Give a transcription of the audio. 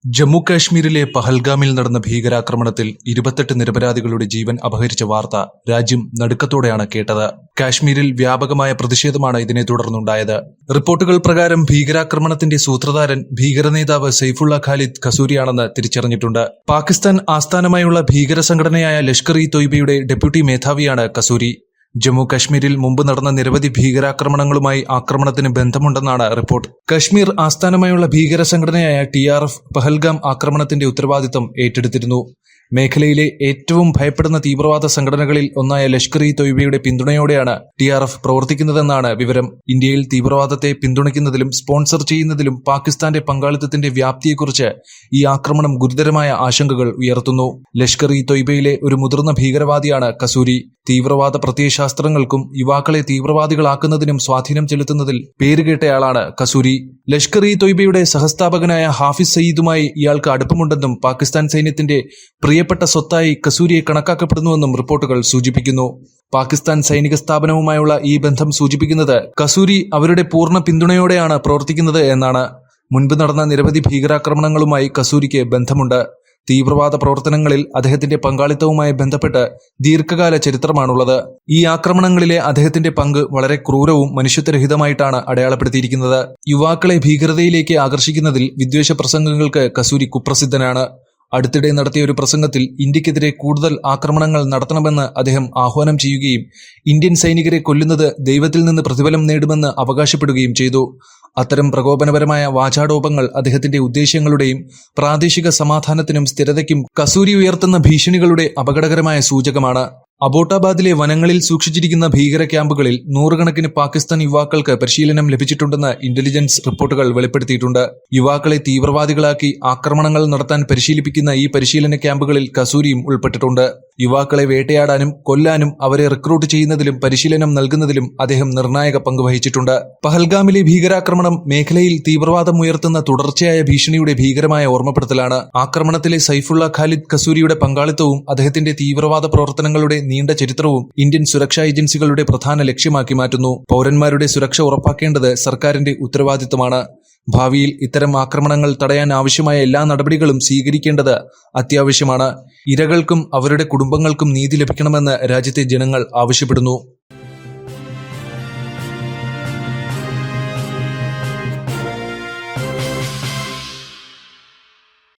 ജമ്മു കാശ്മീരിലെ പഹൽഗാമിൽ നടന്ന ഭീകരാക്രമണത്തിൽ 28 നിരപരാധികളുടെ ജീവൻ അപഹരിച്ച വാർത്ത രാജ്യം നടുക്കത്തോടെയാണ് കേട്ടത്. കാശ്മീരിൽ വ്യാപകമായ പ്രതിഷേധമാണ് ഇതിനെ തുടർന്നുണ്ടായത്. റിപ്പോർട്ടുകൾ പ്രകാരം ഭീകരാക്രമണത്തിന്റെ സൂത്രധാരൻ ഭീകരനേതാവ് സൈഫുള്ള ഖാലിദ് ഖസൂരിയാണെന്ന് തിരിച്ചറിഞ്ഞിട്ടുണ്ട്. പാകിസ്ഥാൻ ആസ്ഥാനമായുള്ള ഭീകര സംഘടനയായ ലഷ്കർ-ഇ-തൊയ്ബയുടെ ഡെപ്യൂട്ടി മേധാവിയാണ് ഖസൂരി. ജമ്മു കശ്മീരിൽ മുമ്പ് നടന്ന നിരവധി ഭീകരാക്രമണങ്ങളുമായി ആക്രമണത്തിന് ബന്ധമുണ്ടെന്നാണ് റിപ്പോർട്ട്. കശ്മീർ ആസ്ഥാനമായുള്ള ഭീകര സംഘടനയായ TRF പഹൽഗാം ആക്രമണത്തിന്റെ ഉത്തരവാദിത്തം ഏറ്റെടുത്തിരുന്നു. മേഖലയിലെ ഏറ്റവും ഭയപ്പെടുന്ന തീവ്രവാദ സംഘടനകളിൽ ഒന്നായ ലഷ്കർ-ഇ-തൊയ്ബയുടെ പിന്തുണയോടെയാണ് TRF പ്രവർത്തിക്കുന്നതെന്നാണ് വിവരം. ഇന്ത്യയിൽ തീവ്രവാദത്തെ പിന്തുണയ്ക്കുന്നതിലും സ്പോൺസർ ചെയ്യുന്നതിലും പാകിസ്ഥാന്റെ പങ്കാളിത്തത്തിന്റെ വ്യാപ്തിയെക്കുറിച്ച് ഈ ആക്രമണം ഗുരുതരമായ ആശങ്കകൾ ഉയർത്തുന്നു. ലഷ്കർ-ഇ-തൊയ്ബയിലെ ഒരു മുതിർന്ന ഭീകരവാദിയാണ് ഖസൂരി. തീവ്രവാദ പ്രത്യയശാസ്ത്രങ്ങൾക്കും യുവാക്കളെ തീവ്രവാദികളാക്കുന്നതിനും സ്വാധീനം ചെലുത്തുന്നതിൽ പേരുകേട്ടയാളാണ് ഖസൂരി. ലഷ്കർ-ഇ-തൊയ്ബയുടെ സഹസ്ഥാപകനായ ഹാഫിസ് സയീദുമായി ഇയാൾക്ക് അടുപ്പമുണ്ടെന്നും പാകിസ്ഥാൻ സൈന്യത്തിന്റെ പ്രിയപ്പെട്ട സ്വത്തായി ഖസൂരിയെ കണക്കാക്കപ്പെടുന്നുവെന്നും റിപ്പോർട്ടുകൾ സൂചിപ്പിക്കുന്നു. പാകിസ്ഥാൻ സൈനിക സ്ഥാപനവുമായുള്ള ഈ ബന്ധം സൂചിപ്പിക്കുന്നത് ഖസൂരി അവരുടെ പൂർണ്ണ പിന്തുണയോടെയാണ് പ്രവർത്തിക്കുന്നത് എന്നാണ്. മുൻപ് നടന്ന നിരവധി ഭീകരാക്രമണങ്ങളുമായി ഖസൂരിക്ക് ബന്ധമുണ്ട്. തീവ്രവാദ പ്രവർത്തനങ്ങളിൽ അദ്ദേഹത്തിന്റെ പങ്കാളിത്തവുമായി ബന്ധപ്പെട്ട് ദീർഘകാല ചരിത്രമാണുള്ളത്. ഈ ആക്രമണങ്ങളിലെ അദ്ദേഹത്തിന്റെ പങ്ക് വളരെ ക്രൂരവും മനുഷ്യത്വരഹിതമായിട്ടാണ് അടയാളപ്പെടുത്തിയിരിക്കുന്നത്. യുവാക്കളെ ഭീകരതയിലേക്ക് ആകർഷിക്കുന്നതിൽ വിദ്വേഷ പ്രസംഗങ്ങൾക്ക് ഖസൂരി കുപ്രസിദ്ധനാണ്. അടുത്തിടെ നടത്തിയ ഒരു പ്രസംഗത്തിൽ ഇന്ത്യക്കെതിരെ കൂടുതൽ ആക്രമണങ്ങൾ നടത്തണമെന്ന് അദ്ദേഹം ആഹ്വാനം ചെയ്യുകയും ഇന്ത്യൻ സൈനികരെ കൊല്ലുന്നത് ദൈവത്തിൽ നിന്ന് പ്രതിഫലം നേടുമെന്ന് അവകാശപ്പെടുകയും ചെയ്തു. അത്തരം പ്രകോപനപരമായ വാചാടോപങ്ങൾ അദ്ദേഹത്തിന്റെ ഉദ്ദേശ്യങ്ങളുടെയും പ്രാദേശിക സമാധാനത്തിനും സ്ഥിരതയ്ക്കും ഖസൂരി ഉയർത്തുന്ന ഭീഷണികളുടെ അപകടകരമായ സൂചകമാണ്. അബോട്ടാബാദിലെ വനങ്ങളിൽ സൂക്ഷിച്ചിരിക്കുന്ന ഭീകര ക്യാമ്പുകളിൽ നൂറുകണക്കിന് പാകിസ്ഥാൻ യുവാക്കൾക്ക് പരിശീലനം ലഭിച്ചിട്ടുണ്ടെന്ന് ഇന്റലിജൻസ് റിപ്പോർട്ടുകൾ വെളിപ്പെടുത്തിയിട്ടുണ്ട്. യുവാക്കളെ തീവ്രവാദികളാക്കി ആക്രമണങ്ങൾ നടത്താൻ പരിശീലിപ്പിക്കുന്ന ഈ പരിശീലന ക്യാമ്പുകളിൽ ഖസൂരിയും ഉൾപ്പെട്ടിട്ടുണ്ട്. യുവാക്കളെ വേട്ടയാടാനും കൊല്ലാനും അവരെ റിക്രൂട്ട് ചെയ്യുന്നതിലും പരിശീലനം നൽകുന്നതിലും അദ്ദേഹം നിർണായക പങ്ക് വഹിച്ചിട്ടുണ്ട്. പഹൽഗാമിലെ ഭീകരാക്രമണം മേഖലയിൽ തീവ്രവാദം ഉയർത്തുന്ന തുടർച്ചയായ ഭീഷണിയുടെ ഭീകരമായ ഓർമ്മപ്പെടുത്തലാണ്. ആക്രമണത്തിലെ സൈഫുള്ള ഖാലിദ് ഖസൂരിയുടെ പങ്കാളിത്തവും അദ്ദേഹത്തിന്റെ തീവ്രവാദ പ്രവർത്തനങ്ങളുടെ നീണ്ട ചരിത്രവും ഇന്ത്യൻ സുരക്ഷാ ഏജൻസികളുടെ പ്രധാന ലക്ഷ്യമാക്കി മാറ്റുന്നു. പൗരന്മാരുടെ സുരക്ഷ ഉറപ്പാക്കേണ്ടത് സർക്കാരിന്റെ ഉത്തരവാദിത്തമാണ്. ഭാവിയിൽ ഇത്തരം ആക്രമണങ്ങൾ തടയാൻ ആവശ്യമായ എല്ലാ നടപടികളും സ്വീകരിക്കേണ്ടത് അത്യാവശ്യമാണ്. ഇരകൾക്കും അവരുടെ കുടുംബങ്ങൾക്കും നീതി ലഭിക്കണമെന്ന് രാജ്യത്തെ ജനങ്ങൾ ആവശ്യപ്പെടുന്നു.